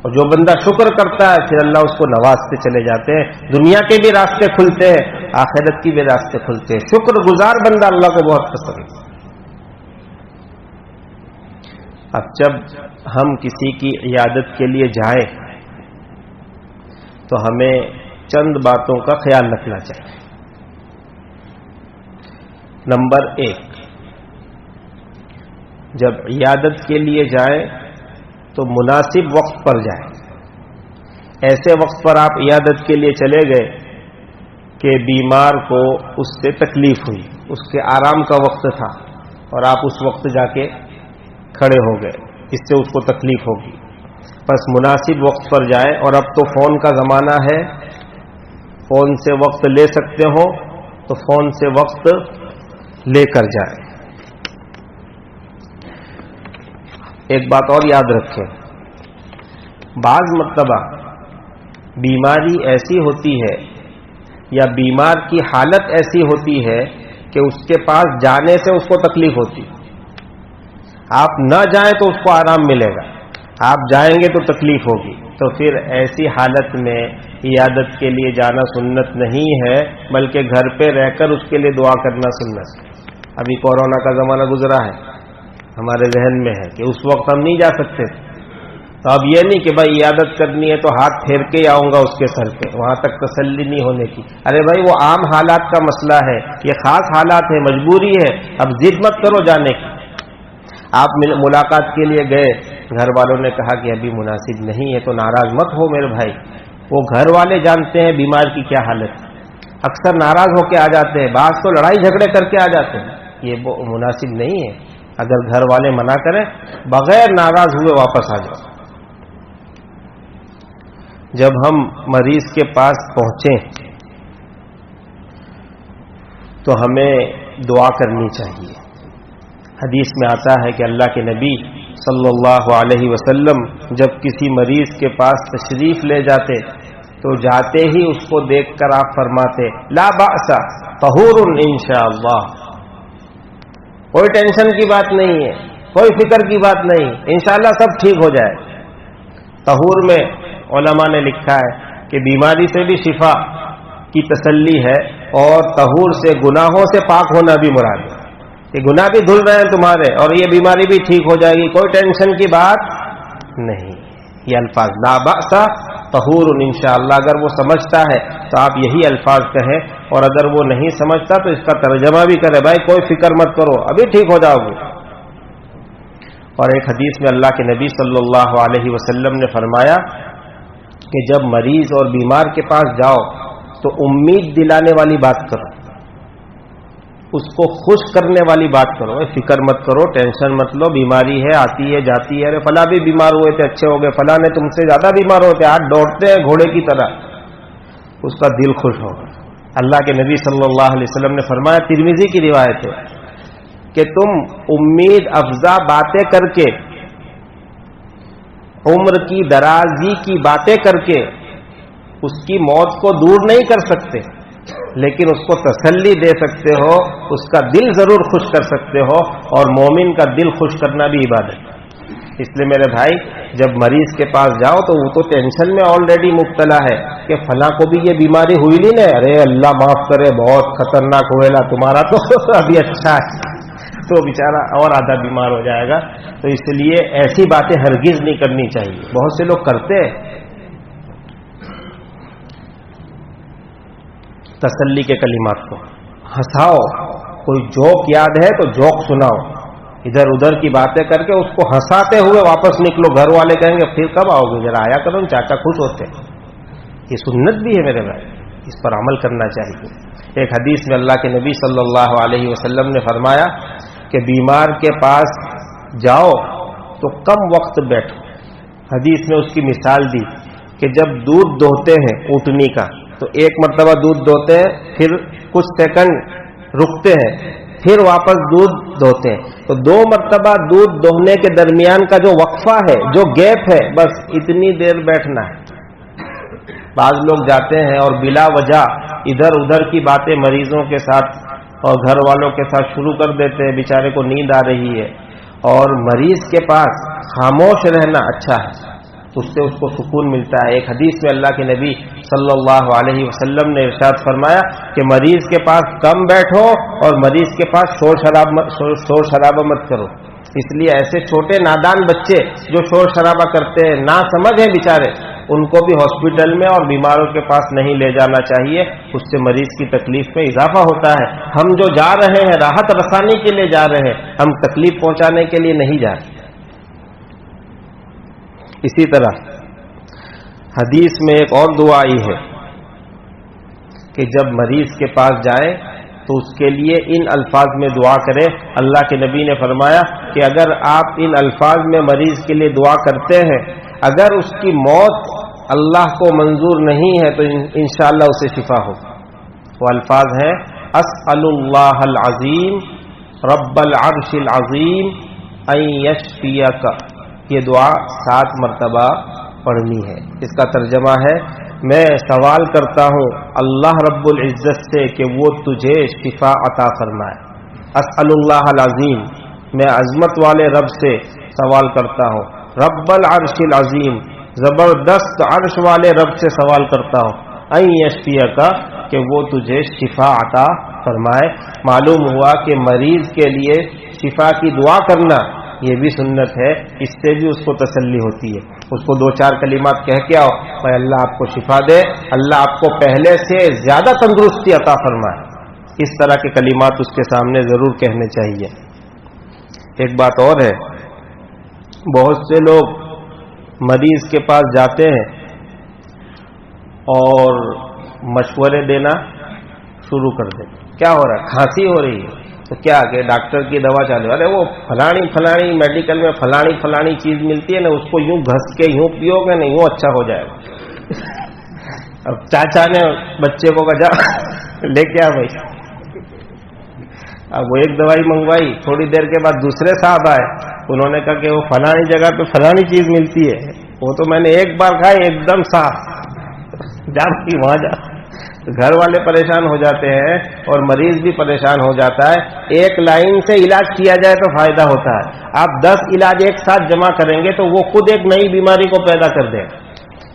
اور جو بندہ شکر کرتا ہے پھر اللہ اس کو نوازتے چلے جاتے ہیں، دنیا کے بھی راستے کھلتے ہیں، آخرت کی بھی راستے کھلتے ہیں۔ شکر گزار بندہ اللہ کو بہت پسند ہے۔ اب جب ہم کسی کی عیادت کے لیے جائیں تو ہمیں چند باتوں کا خیال رکھنا چاہیے۔ نمبر 1، جب عیادت کے لیے جائیں تو مناسب وقت پر جائیں۔ ایسے وقت پر آپ عیادت کے لیے چلے گئے کہ بیمار کو اس سے تکلیف ہوئی، اس کے آرام کا وقت تھا، اور آپ اس وقت جا کے کھڑے ہو گئے، اس سے اس کو تکلیف ہوگی۔ بس مناسب وقت پر جائیں، اور اب تو فون کا زمانہ ہے، فون سے وقت لے سکتے ہو تو فون سے وقت لے کر جائیں۔ ایک بات اور یاد رکھیں، بعض مرتبہ بیماری ایسی ہوتی ہے یا بیمار کی حالت ایسی ہوتی ہے کہ اس کے پاس جانے سے اس کو تکلیف ہوتی، آپ نہ جائیں تو اس کو آرام ملے گا، آپ جائیں گے تو تکلیف ہوگی۔ تو پھر ایسی حالت میں عیادت کے لیے جانا سنت نہیں ہے، بلکہ گھر پہ رہ کر اس کے لیے دعا کرنا سنت ہے۔ ابھی کورونا کا زمانہ گزرا ہے، ہمارے ذہن میں ہے کہ اس وقت ہم نہیں جا سکتے، تو اب یہ نہیں کہ بھائی عیادت کرنی ہے تو ہاتھ پھیر کے ہی آؤں گا اس کے سر پہ، وہاں تک تسلی نہیں ہونے کی۔ ارے بھائی، وہ عام حالات کا مسئلہ ہے، یہ خاص حالات ہے، مجبوری ہے، اب ضد مت کرو جانے کی۔ آپ ملاقات کے لیے گئے، گھر والوں نے کہا کہ ابھی مناسب نہیں ہے، تو ناراض مت ہو میرے بھائی، وہ گھر والے جانتے ہیں بیمار کی کیا حالت ہے، اکثر ناراض ہو کے آ جاتے ہیں، بعض تو لڑائی جھگڑے کر کے آ جاتے ہیں، یہ مناسب نہیں ہے۔ اگر گھر والے منع کریں، بغیر ناراض ہوئے واپس آ جاؤ۔ جب ہم مریض کے پاس پہنچیں تو ہمیں دعا کرنی چاہیے۔ حدیث میں آتا ہے کہ اللہ کے نبی صلی اللہ علیہ وسلم جب کسی مریض کے پاس تشریف لے جاتے تو جاتے ہی اس کو دیکھ کر آپ فرماتے، لا بأس طہور انشاءاللہ، کوئی ٹینشن کی بات نہیں ہے، کوئی فکر کی بات نہیں، انشاءاللہ سب ٹھیک ہو جائے۔ طہور میں علماء نے لکھا ہے کہ بیماری سے بھی شفا کی تسلی ہے، اور طہور سے گناہوں سے پاک ہونا بھی مراد ہے، کہ گناہ بھی دھل رہے ہیں تمہارے اور یہ بیماری بھی ٹھیک ہو جائے گی، کوئی ٹینشن کی بات نہیں۔ یہ الفاظ لا بأس طہور انشاءاللہ، اگر وہ سمجھتا ہے تو آپ یہی الفاظ کہیں، اور اگر وہ نہیں سمجھتا تو اس کا ترجمہ بھی کرے، بھائی کوئی فکر مت کرو، ابھی ٹھیک ہو جاؤ گے۔ اور ایک حدیث میں اللہ کے نبی صلی اللہ علیہ وسلم نے فرمایا کہ جب مریض اور بیمار کے پاس جاؤ تو امید دلانے والی بات کرو، اس کو خوش کرنے والی بات کرو. فکر مت کرو، ٹینشن مت لو، بیماری ہے آتی ہے جاتی ہے، ارے فلاں بھی بیمار ہوئے تھے اچھے ہو گئے، فلاں نے تم سے زیادہ بیمار ہوتے آج دوڑتے ہیں گھوڑے کی طرح. اس کا دل خوش ہوگا. اللہ کے نبی صلی اللہ علیہ وسلم نے فرمایا، ترمذی کی روایت ہے، کہ تم امید افزا باتیں کر کے، عمر کی درازی کی باتیں کر کے اس کی موت کو دور نہیں کر سکتے، لیکن اس کو تسلی دے سکتے ہو، اس کا دل ضرور خوش کر سکتے ہو، اور مومن کا دل خوش کرنا بھی عبادت ہے. اس لیے میرے بھائی، جب مریض کے پاس جاؤ تو وہ تو ٹینشن میں آلریڈی مبتلا ہے کہ فلاں کو بھی یہ بیماری ہوئی نہیں نا، ارے اللہ معاف کرے بہت خطرناک ہوئے لا، تمہارا تو ابھی اچھا ہے، تو بیچارہ اور آدھا بیمار ہو جائے گا. تو اس لیے ایسی باتیں ہرگز نہیں کرنی چاہیے. بہت سے لوگ کرتے ہیں. تسلی کے کلمات کو ہنساؤ، کوئی جوک یاد ہے تو جوک سناؤ، ادھر ادھر کی باتیں کر کے اس کو ہنساتے ہوئے واپس نکلو. گھر والے کہیں گے پھر کب آؤ گے، ذرا آیا کرو، چاچا خوش ہوتے. یہ سنت بھی ہے میرے بھائی، اس پر عمل کرنا چاہیے. ایک حدیث میں اللہ کے نبی صلی اللہ علیہ وسلم نے فرمایا کہ بیمار کے پاس جاؤ تو کم وقت بیٹھو. حدیث میں اس کی مثال دی کہ جب دودھ دوہتے ہیں اونٹنی کا، تو ایک مرتبہ دودھ دوہتے ہیں، پھر کچھ سیکنڈ رکتے ہیں، پھر واپس دودھ دوہتے ہیں. تو 2 مرتبہ دودھ دوہنے کے درمیان کا جو وقفہ ہے، جو گیپ ہے، بس اتنی دیر بیٹھنا ہے. بعض لوگ جاتے ہیں اور بلا وجہ ادھر ادھر کی باتیں مریضوں کے ساتھ اور گھر والوں کے ساتھ شروع کر دیتے ہیں. بیچارے کو نیند آ رہی ہے، اور مریض کے پاس خاموش رہنا اچھا ہے، اس سے اس کو سکون ملتا ہے. ایک حدیث میں اللہ کے نبی صلی اللہ علیہ وسلم نے ارشاد فرمایا کہ مریض کے پاس کم بیٹھو اور مریض کے پاس شور شرابہ مت کرو. اس لیے ایسے چھوٹے نادان بچے جو شور شرابہ کرتے ہیں، نا سمجھ ہیں بیچارے، ان کو بھی ہاسپٹل میں اور بیماروں کے پاس نہیں لے جانا چاہیے. اس سے مریض کی تکلیف میں اضافہ ہوتا ہے. ہم جو جا رہے ہیں راحت رسانی کے لیے جا رہے ہیں، ہم تکلیف پہنچانے کے لیے نہیں جا رہے. اسی طرح حدیث میں ایک اور دعا آئی ہے کہ جب مریض کے پاس جائے تو اس کے لیے ان الفاظ میں دعا کرے. اللہ کے نبی نے فرمایا کہ اگر آپ ان الفاظ میں مریض کے لیے دعا کرتے ہیں، اگر اس کی موت اللہ کو منظور نہیں ہے تو انشاءاللہ اسے شفا ہو. وہ الفاظ ہیں، اسأل اللہ العظیم رب العرش العظیم ان یشفیک. یہ دعا 7 مرتبہ پڑھنی ہے. اس کا ترجمہ ہے، میں سوال کرتا ہوں اللہ رب العزت سے کہ وہ تجھے شفا عطا فرمائے. اسأل اللہ العظیم، میں عظمت والے رب سے سوال کرتا ہوں. رب العرش العظیم، زبردست عرش والے رب سے سوال کرتا ہوں. ان یشفیک، کہ وہ تجھے شفا عطا فرمائے. معلوم ہوا کہ مریض کے لیے شفا کی دعا کرنا یہ بھی سنت ہے. اس سے بھی اس کو تسلی ہوتی ہے. اس کو 2-4 کلمات کہہ کے آؤ، میں اللہ آپ کو شفا دے، اللہ آپ کو پہلے سے زیادہ تندرستی عطا فرمائے. اس طرح کے کلمات اس کے سامنے ضرور کہنے چاہیے. ایک بات اور ہے، بہت سے لوگ مریض کے پاس جاتے ہیں اور مشورے دینا شروع کر دیتے. کیا ہو رہا ہے؟ کھانسی ہو رہی ہے تو کیا کہ ڈاکٹر کی دوا چالو، ارے وہ فلانی میڈیکل میں فلانی چیز ملتی ہے نا، اس کو یوں گھس کے یوں پیو گے نا، یوں اچھا ہو جائے گا. اب چاچا نے بچے کو کہا لے کے آ بھائی. اب وہ ایک دوائی منگوائی، تھوڑی دیر کے بعد دوسرے صاحب آئے، انہوں نے کہا کہ وہ فلانی جگہ پہ فلانی چیز ملتی ہے، وہ تو میں نے ایک بار کھائی ایک دم صاف، جا وہاں جا. گھر والے پریشان ہو جاتے ہیں اور مریض بھی پریشان ہو جاتا ہے. ایک لائن سے علاج کیا جائے تو فائدہ ہوتا ہے. آپ 10 علاج ایک ساتھ جمع کریں گے تو وہ خود ایک نئی بیماری کو پیدا کر دیں.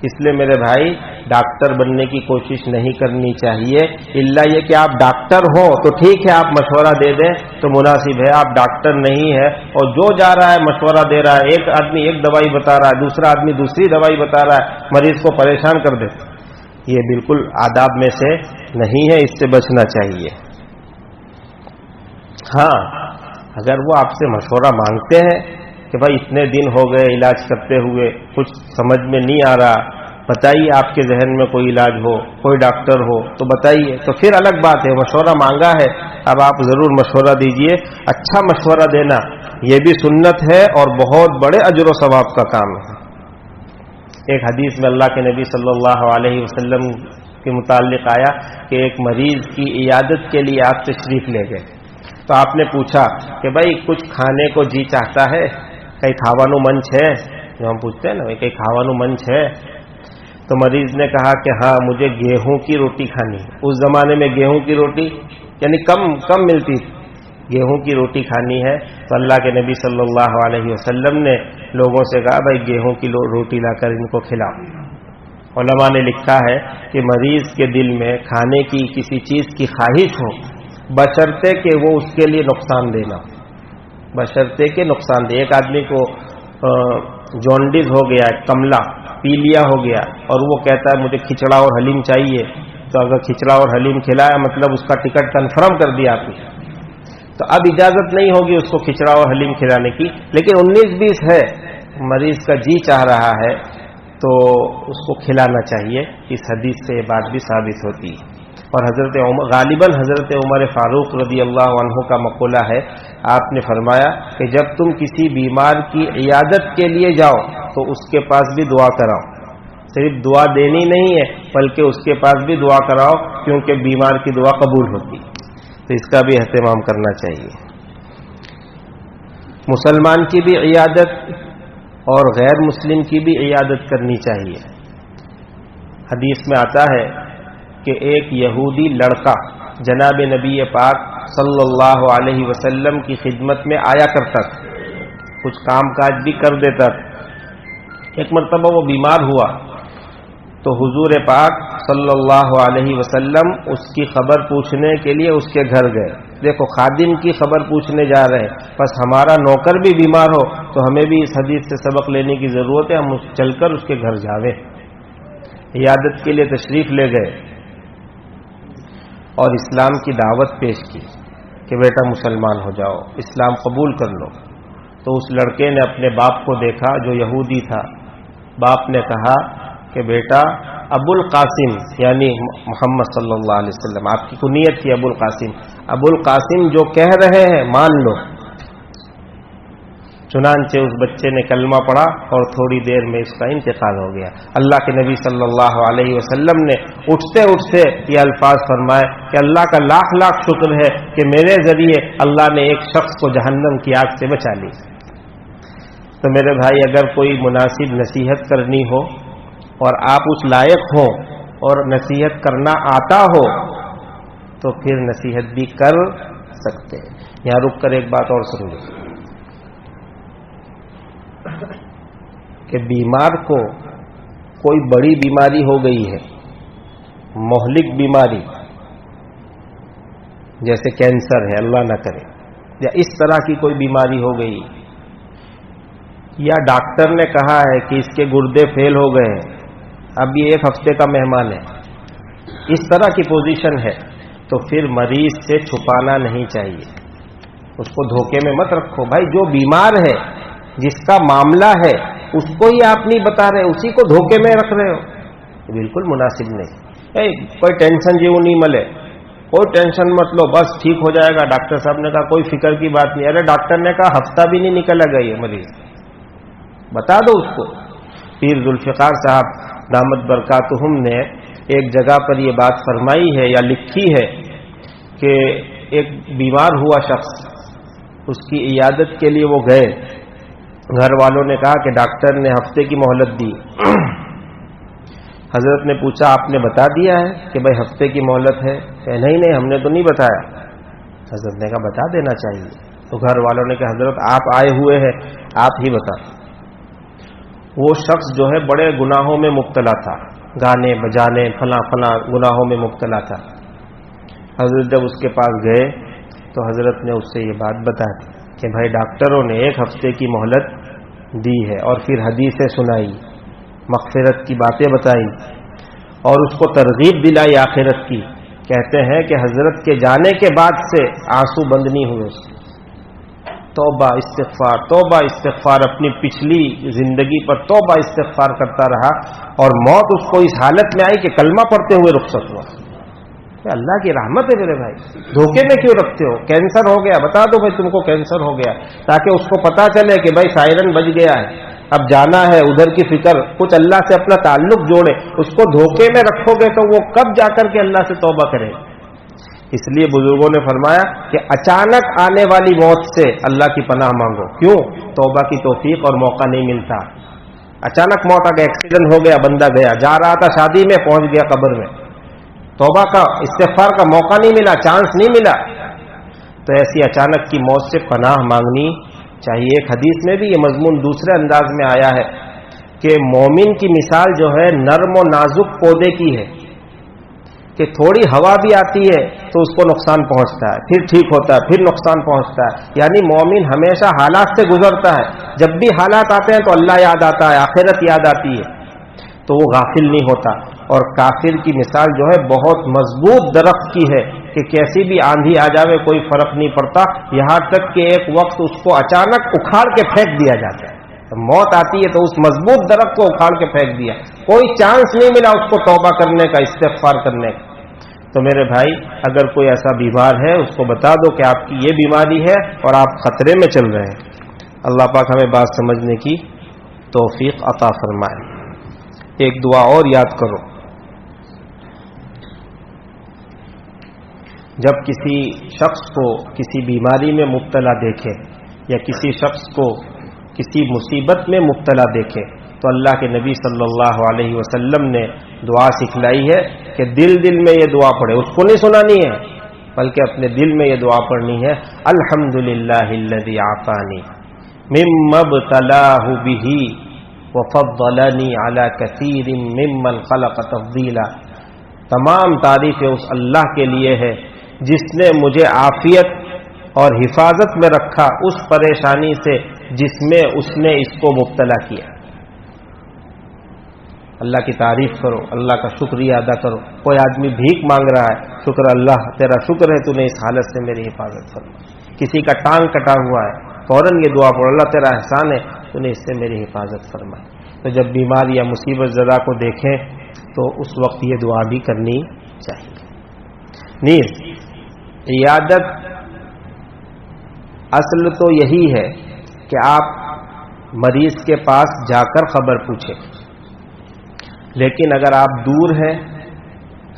اس لیے میرے بھائی، ڈاکٹر بننے کی کوشش نہیں کرنی چاہیے. الا یہ کہ آپ ڈاکٹر ہو تو ٹھیک ہے، آپ مشورہ دے دیں تو مناسب ہے. آپ ڈاکٹر نہیں ہے اور جو جا رہا ہے مشورہ دے رہا ہے، ایک آدمی ایک دوائی بتا رہا ہے، دوسرا آدمی دوسری دوائی بتا رہا ہے، مریض کو پریشان کر دے، یہ بالکل آداب میں سے نہیں ہے. اس سے بچنا چاہیے. ہاں، اگر وہ آپ سے مشورہ مانگتے ہیں کہ بھائی اتنے دن ہو گئے علاج کرتے ہوئے، کچھ سمجھ میں نہیں آ رہا، بتائیے آپ کے ذہن میں کوئی علاج ہو، کوئی ڈاکٹر ہو تو بتائیے، تو پھر الگ بات ہے. مشورہ مانگا ہے اب آپ ضرور مشورہ دیجئے. اچھا مشورہ دینا یہ بھی سنت ہے اور بہت بڑے اجر و ثواب کا کام ہے. ایک حدیث میں اللہ کے نبی صلی اللہ علیہ وسلم کے متعلق آیا کہ ایک مریض کی عیادت کے لیے آپ تشریف لے گئے تو آپ نے پوچھا کہ بھائی کچھ کھانے کو جی چاہتا ہے, کئی کھاوانو من ہے, جو ہم پوچھتے ہیں نا کئی کھاوانو من ہے. تو مریض نے کہا کہ ہاں مجھے گیہوں کی روٹی کھانی. اس زمانے میں گیہوں کی روٹی یعنی کم ملتی تھی, گیہوں کی روٹی کھانی ہے. تو اللہ کے نبی صلی اللہ علیہ وسلم نے لوگوں سے کہا بھائی گیہوں کی روٹی لا کر ان کو کھلاؤ. علماء نے لکھا ہے کہ مریض کے دل میں کھانے کی کسی چیز کی خواہش ہو بشرطے کہ وہ اس کے لیے نقصان دینا, بشرطے کہ نقصان دے. ایک آدمی کو جونڈس ہو گیا, کملا پیلیا ہو گیا, اور وہ کہتا ہے مجھے کھچڑا اور حلیم چاہیے, تو اگر کھچڑا اور حلیم کھلایا مطلب اس کا ٹکٹ کنفرم کر دیا آپ نے. تو اب اجازت نہیں ہوگی اس کو کھچڑا اور حلیم کھلانے کی. لیکن 19-20 ہے, مریض کا جی چاہ رہا ہے تو اس کو کھلانا چاہیے. اس حدیث سے یہ بات بھی ثابت ہوتی ہے. اور حضرت عمر, غالباً حضرت عمر فاروق رضی اللہ عنہ کا مقولہ ہے, آپ نے فرمایا کہ جب تم کسی بیمار کی عیادت کے لیے جاؤ تو اس کے پاس بھی دعا کراؤ. صرف دعا دینی نہیں ہے بلکہ اس کے پاس بھی دعا کراؤ, کیونکہ بیمار کی دعا قبول ہوتی. تو اس کا بھی اہتمام کرنا چاہیے. مسلمان کی بھی عیادت اور غیر مسلم کی بھی عیادت کرنی چاہیے. حدیث میں آتا ہے کہ ایک یہودی لڑکا جناب نبی پاک صلی اللہ علیہ وسلم کی خدمت میں آیا کرتا تھا, کچھ کام کاج بھی کر دیتا تھا. ایک مرتبہ وہ بیمار ہوا تو حضور پاک صلی اللہ علیہ وسلم اس کی خبر پوچھنے کے لیے اس کے گھر گئے. دیکھو خادم کی خبر پوچھنے جا رہے ہیں, بس ہمارا نوکر بھی بیمار ہو تو ہمیں بھی اس حدیث سے سبق لینے کی ضرورت ہے, ہم چل کر اس کے گھر جاویں. عیادت کے لیے تشریف لے گئے اور اسلام کی دعوت پیش کی کہ بیٹا مسلمان ہو جاؤ, اسلام قبول کر لو. تو اس لڑکے نے اپنے باپ کو دیکھا جو یہودی تھا. باپ نے کہا کہ بیٹا ابو القاسم یعنی محمد صلی اللہ علیہ وسلم, آپ کی کنیت تھی ابو القاسم, ابو القاسم جو کہہ رہے ہیں مان لو. چنانچہ اس بچے نے کلمہ پڑھا اور تھوڑی دیر میں اس کا انتقال ہو گیا. اللہ کے نبی صلی اللہ علیہ وسلم نے اٹھتے اٹھتے یہ الفاظ فرمائے کہ اللہ کا لاکھ لاکھ شکر ہے کہ میرے ذریعے اللہ نے ایک شخص کو جہنم کی آگ سے بچا لی. تو میرے بھائی اگر کوئی مناسب نصیحت کرنی ہو اور آپ اس لائق ہوں اور نصیحت کرنا آتا ہو تو پھر نصیحت بھی کر سکتے ہیں. یہاں رک کر ایک بات اور سن لیں کہ بیمار کو کوئی بڑی بیماری ہو گئی ہے, مہلک بیماری جیسے کینسر ہے اللہ نہ کرے, یا اس طرح کی کوئی بیماری ہو گئی, یا ڈاکٹر نے کہا ہے کہ اس کے گردے فیل ہو گئے ہیں, اب یہ 1 ہفتے کا مہمان ہے, اس طرح کی پوزیشن ہے, تو پھر مریض سے چھپانا نہیں چاہیے, اس کو دھوکے میں مت رکھو. بھائی جو بیمار ہے جس کا معاملہ ہے اس کو ہی آپ نہیں بتا رہے, اسی کو دھوکے میں رکھ رہے ہو, بالکل مناسب نہیں. کوئی ٹینشن جیو نہیں ملے, کوئی ٹینشن مت لو, بس ٹھیک ہو جائے گا. ڈاکٹر صاحب نے کہا کوئی فکر کی بات نہیں. ارے ڈاکٹر نے کہا ہفتہ بھی نہیں نکل گا یہ مریض, بتا دو اس کو. پیر ذوالفقار صاحب دامت برکاتہم نے ایک جگہ پر یہ بات فرمائی ہے یا لکھی ہے کہ ایک بیمار ہوا شخص, اس کی عیادت کے لیے وہ گئے, گھر والوں نے کہا کہ ڈاکٹر نے ہفتے کی مہلت دی. حضرت نے پوچھا آپ نے بتا دیا ہے کہ بھائی ہفتے کی مہلت ہے؟ کہ نہیں ہم نے تو نہیں بتایا. حضرت نے کہا بتا دینا چاہیے. تو گھر والوں نے کہا حضرت آپ آئے ہوئے ہیں, آپ ہی بتا. وہ شخص جو ہے بڑے گناہوں میں مبتلا تھا, گانے بجانے فلاں گناہوں میں مبتلا تھا. حضرت جب اس کے پاس گئے تو حضرت نے اس سے یہ بات بتا دی کہ بھائی ڈاکٹروں نے 1 ہفتے کی مہلت دی ہے, اور پھر حدیثیں سنائی, مغفرت کی باتیں بتائی اور اس کو ترغیب دلائی آخرت کی. کہتے ہیں کہ حضرت کے جانے کے بعد سے آنسو بند نہیں ہوئے اس کے. توبہ استغفار توبہ استغفار, اپنی پچھلی زندگی پر توبہ استغفار کرتا رہا, اور موت اس کو اس حالت میں آئی کہ کلمہ پڑھتے ہوئے رخصت ہوا. اللہ کی رحمت ہے میرے بھائی، دھوکے میں کیوں رکھتے ہو؟ کینسر ہو گیا، بتا دو بھائی تم کو کینسر ہو گیا، تاکہ اس کو پتا چلے کہ بھائی سائرن بج گیا ہے، اب جانا ہے ادھر کی فکر، کچھ اللہ سے اپنا تعلق جوڑے۔ اس کو دھوکے میں رکھو گے تو وہ کب جا کر کے اللہ سے توبہ کرے؟ اس لیے بزرگوں نے فرمایا کہ اچانک آنے والی موت سے اللہ کی پناہ مانگو۔ کیوں؟ توبہ کی توفیق اور موقع نہیں ملتا۔ اچانک موت آ گیا، ایکسیڈنٹ ہو گیا، بندہ گیا، جا رہا تھا شادی میں، پہنچ گیا قبر میں، توبہ کا استغفار کا موقع نہیں ملا، چانس نہیں ملا، تو ایسی اچانک کی موت سے پناہ مانگنی چاہیے۔ ایک حدیث میں بھی یہ مضمون دوسرے انداز میں آیا ہے کہ مومن کی مثال جو ہے نرم و نازک پودے کی ہے، کہ تھوڑی ہوا بھی آتی ہے تو اس کو نقصان پہنچتا ہے، پھر ٹھیک ہوتا ہے، پھر نقصان پہنچتا ہے، یعنی مومن ہمیشہ حالات سے گزرتا ہے، جب بھی حالات آتے ہیں تو اللہ یاد آتا ہے، آخرت یاد آتی ہے، تو وہ غافل نہیں ہوتا۔ اور کافر کی مثال جو ہے بہت مضبوط درخت کی ہے کہ کیسی بھی آندھی آ جاوے کوئی فرق نہیں پڑتا، یہاں تک کہ ایک وقت اس کو اچانک اکھاڑ کے پھینک دیا جاتا ہے۔ موت آتی ہے تو اس مضبوط درخت کو اکھاڑ کے پھینک دیا، کوئی چانس نہیں ملا اس کو توبہ کرنے کا، استغفار کرنے کا۔ تو میرے بھائی اگر کوئی ایسا بیمار ہے اس کو بتا دو کہ آپ کی یہ بیماری ہے اور آپ خطرے میں چل رہے ہیں۔ اللہ پاک ہمیں بات سمجھنے کی توفیق عطا فرمائے۔ ایک دعا اور یاد کرو، جب کسی شخص کو کسی بیماری میں مبتلا دیکھے یا کسی شخص کو کسی مصیبت میں مبتلا دیکھے تو اللہ کے نبی صلی اللہ علیہ وسلم نے دعا سکھلائی ہے کہ دل دل میں یہ دعا پڑھے، اس کو نہیں سنانی ہے بلکہ اپنے دل میں یہ دعا پڑھنی ہے، الحمدللہ الذی عافانی مما ابتلاہ بہ وفضلنی علی کثیر ممن خلق تفضیلا۔ تمام تعریفیں اس اللہ کے لیے ہے جس نے مجھے عافیت اور حفاظت میں رکھا اس پریشانی سے جس میں اس نے اس کو مبتلا کیا۔ اللہ کی تعریف کرو، اللہ کا شکریہ ادا کرو۔ کوئی آدمی بھیک مانگ رہا ہے، شکر اللہ تیرا شکر ہے تو نے اس حالت سے میری حفاظت فرمائی۔ کسی کا ٹانگ کٹا ہوا ہے، فوراً یہ دعا پڑھو، اللہ تیرا احسان ہے تو نے اس سے میری حفاظت فرمائی۔ تو جب بیمار یا مصیبت زدہ کو دیکھیں تو اس وقت یہ دعا بھی کرنی چاہیے۔ نیز عیادت اصل تو یہی ہے کہ آپ مریض کے پاس جا کر خبر پوچھیں، لیکن اگر آپ دور ہیں،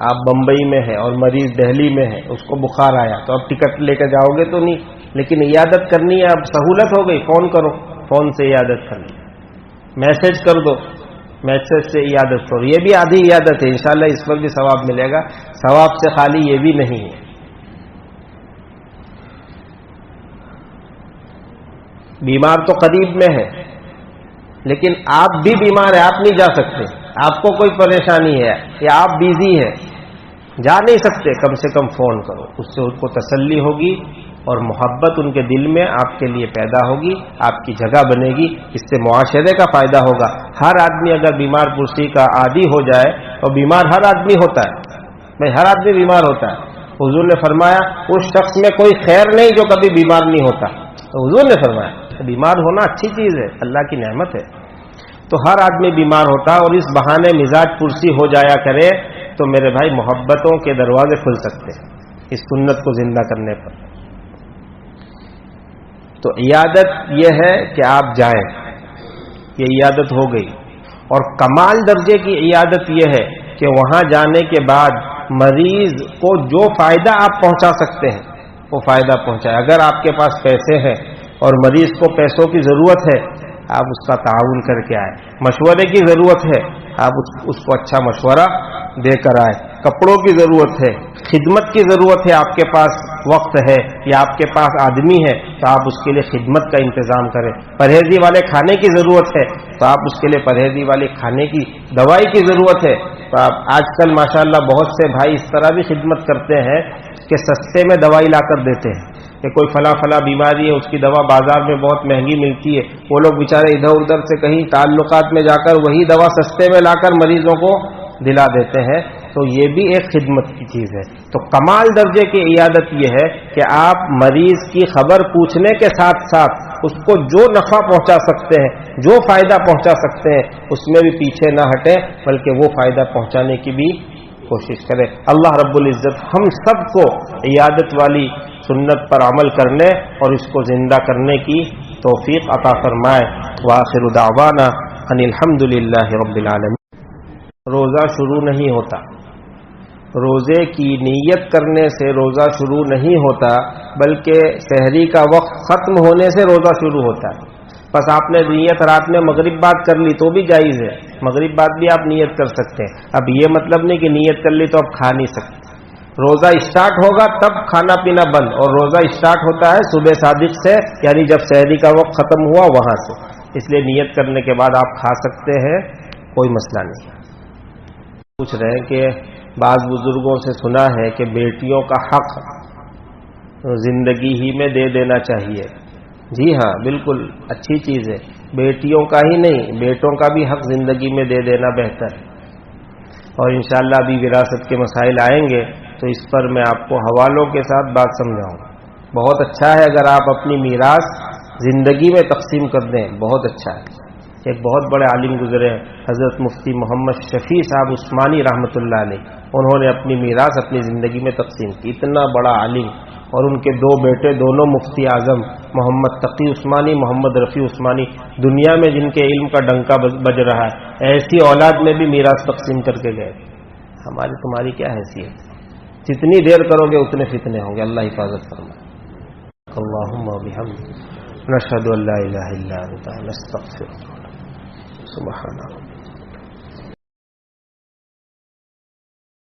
آپ بمبئی میں ہیں اور مریض دہلی میں ہے، اس کو بخار آیا تو اب ٹکٹ لے کے جاؤ گے تو نہیں، لیکن عیادت کرنی ہے، اب سہولت ہو گئی، فون کرو، فون سے عیادت کرنی، میسج کر دو، میسج سے عیادت کرو، یہ بھی آدھی عیادت ہے، انشاءاللہ اس پر بھی ثواب ملے گا، ثواب سے خالی یہ بھی نہیں ہے۔ بیمار تو قریب میں ہے لیکن آپ بھی بیمار ہیں، آپ نہیں جا سکتے، آپ کو کوئی پریشانی ہے یا آپ بیزی ہیں، جا نہیں سکتے، کم سے کم فون کرو، اس سے ان کو تسلی ہوگی اور محبت ان کے دل میں آپ کے لیے پیدا ہوگی، آپ کی جگہ بنے گی، اس سے معاشرے کا فائدہ ہوگا۔ ہر آدمی اگر بیمار پرسی کا عادی ہو جائے، اور بیمار ہر آدمی ہوتا ہے بھائی، ہر آدمی بیمار ہوتا ہے، حضور نے فرمایا اس شخص میں کوئی خیر نہیں جو کبھی بیمار نہیں ہوتا، تو حضور نے فرمایا بیمار ہونا اچھی چیز ہے، اللہ کی نعمت ہے، تو ہر آدمی بیمار ہوتا ہے، اور اس بہانے مزاج پرسی ہو جایا کرے تو میرے بھائی محبتوں کے دروازے کھل سکتے ہیں اس سنت کو زندہ کرنے پر۔ تو عیادت یہ ہے کہ آپ جائیں، یہ عیادت ہو گئی، اور کمال درجے کی عیادت یہ ہے کہ وہاں جانے کے بعد مریض کو جو فائدہ آپ پہنچا سکتے ہیں وہ فائدہ پہنچائے۔ اگر آپ کے پاس پیسے ہیں اور مریض کو پیسوں کی ضرورت ہے، آپ اس کا تعاون کر کے آئے، مشورے کی ضرورت ہے آپ اس کو اچھا مشورہ دے کر آئے، کپڑوں کی ضرورت ہے، خدمت کی ضرورت ہے، آپ کے پاس وقت ہے یا آپ کے پاس آدمی ہے تو آپ اس کے لیے خدمت کا انتظام کریں، پرہیزی والے کھانے کی ضرورت ہے تو آپ اس کے لیے پرہیزی والے کھانے کی، دوائی کی ضرورت ہے تو آپ آج کل ماشاءاللہ بہت سے بھائی اس طرح بھی خدمت کرتے ہیں کہ سستے میں دوائی لا کر دیتے ہیں کہ کوئی فلاں بیماری ہے، اس کی دوا بازار میں بہت مہنگی ملتی ہے، وہ لوگ بیچارے ادھر ادھر سے کہیں تعلقات میں جا کر وہی دوا سستے میں لا کر مریضوں کو دلا دیتے ہیں، تو یہ بھی ایک خدمت کی چیز ہے۔ تو کمال درجے کی عیادت یہ ہے کہ آپ مریض کی خبر پوچھنے کے ساتھ ساتھ اس کو جو نفع پہنچا سکتے ہیں، جو فائدہ پہنچا سکتے ہیں، اس میں بھی پیچھے نہ ہٹیں بلکہ وہ فائدہ پہنچانے کی بھی کوشش کریں. اللہ رب العزت ہم سب کو عیادت والی سنت پر عمل کرنے اور اس کو زندہ کرنے کی توفیق عطا فرمائے. وآخر دعوانا ان الحمد للہ رب العالمین. روزہ شروع نہیں ہوتا، روزے کی نیت کرنے سے روزہ شروع نہیں ہوتا، بلکہ سحری کا وقت ختم ہونے سے روزہ شروع ہوتا ہے. بس آپ نے نیت رات میں مغرب بعد کر لی تو بھی جائز ہے، مغرب بعد بھی آپ نیت کر سکتے ہیں. اب یہ مطلب نہیں کہ نیت کر لی تو اب کھا نہیں سکتے. روزہ اسٹارٹ ہوگا تب کھانا پینا بند، اور روزہ اسٹارٹ ہوتا ہے صبح صادق سے، یعنی جب سحری کا وقت ختم ہوا وہاں سے. اس لیے نیت کرنے کے بعد آپ کھا سکتے ہیں، کوئی مسئلہ نہیں. پوچھ رہے ہیں کہ بعض بزرگوں سے سنا ہے کہ بیٹیوں کا حق زندگی ہی میں دے دینا چاہیے. جی ہاں، بالکل اچھی چیز ہے. بیٹیوں کا ہی نہیں، بیٹوں کا بھی حق زندگی میں دے دینا بہتر ہے. اور انشاءاللہ ابھی وراثت کے مسائل آئیں گے تو اس پر میں آپ کو حوالوں کے ساتھ بات سمجھاؤں. بہت اچھا ہے اگر آپ اپنی میراث زندگی میں تقسیم کر دیں، بہت اچھا ہے. ایک بہت بڑے عالم گزرے ہیں حضرت مفتی محمد شفیع صاحب عثمانی رحمۃ اللہ علیہ، انہوں نے اپنی میراث اپنی زندگی میں تقسیم کی. اتنا بڑا عالم، اور ان کے دو بیٹے دونوں مفتی اعظم، محمد تقی عثمانی، محمد رفیع عثمانی، دنیا میں جن کے علم کا ڈنکا بج رہا ہے، ایسی اولاد میں بھی میراث تقسیم کر کے گئے. ہماری تمہاری کیا حیثیت؟ جتنی دیر کرو گے اتنے فتنے ہوں گے. اللہ حفاظت فرمائے. اللہم وبحمدک نشہد ان لا الہ الا انت نستغفرک. سبحان اللہ.